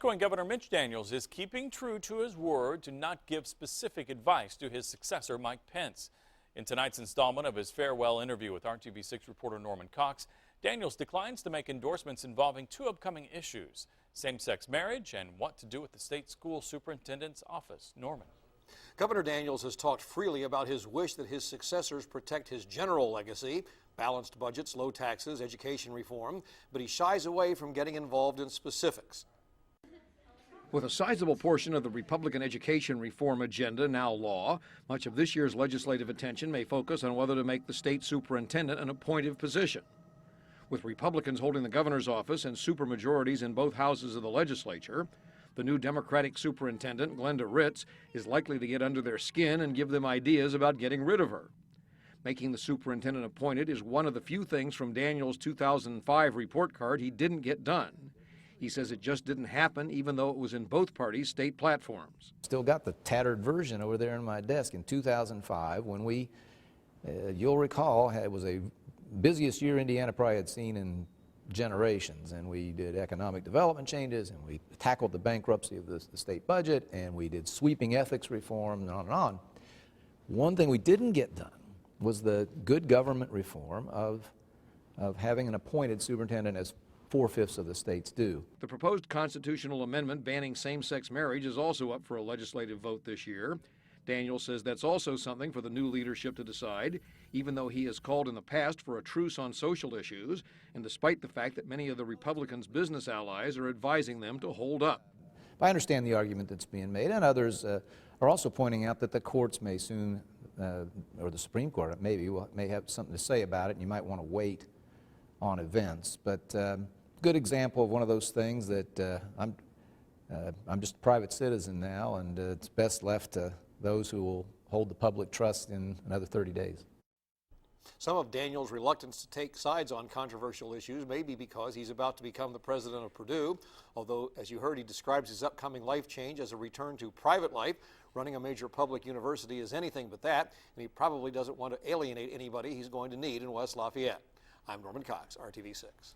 Outgoing Governor Mitch Daniels is keeping true to his word to not give specific advice to his successor, Mike Pence. In tonight's installment of his farewell interview with RTV6 reporter Norman Cox, Daniels declines to make endorsements involving two upcoming issues: same-sex marriage and what to do with the state school superintendent's office. Norman. Governor Daniels has talked freely about his wish that his successors protect his general legacy: balanced budgets, low taxes, education reform, but he shies away from getting involved in specifics. With a sizable portion of the Republican education reform agenda now law, much of this year's legislative attention may focus on whether to make the state superintendent an appointed position. With Republicans holding the governor's office and supermajorities in both houses of the legislature, the new Democratic superintendent, Glenda Ritz, is likely to get under their skin and give them ideas about getting rid of her. Making the superintendent appointed is one of the few things from Daniels' 2005 report card he didn't get done. He says it just didn't happen, even though it was in both parties' state platforms. Still got the tattered version over there on my desk in 2005 when we, you'll recall, it was a busiest year Indiana probably had seen in generations, and we did economic development changes, and we tackled the bankruptcy of the state budget, and we did sweeping ethics reform, and on and on. One thing we didn't get done was the good government reform of having an appointed superintendent, as 4/5 of the states do. The proposed constitutional amendment banning same-sex marriage is also up for a legislative vote this year. Daniels says that's also something for the new leadership to decide, even though he has called in the past for a truce on social issues, and despite the fact that many of the Republicans' business allies are advising them to hold up. I understand the argument that's being made, and others are also pointing out that the courts may soon, or the Supreme Court may have something to say about it, and you might want to wait on events. But good example of one of those things that I'm just a private citizen now, and it's best left to those who will hold the public trust in another 30 days. Some of Daniels' reluctance to take sides on controversial issues may be because he's about to become the president of Purdue, although, as you heard, he describes his upcoming life change as a return to private life. Running a major public university is anything but that, and he probably doesn't want to alienate anybody he's going to need in West Lafayette. I'm Norman Cox, RTV6.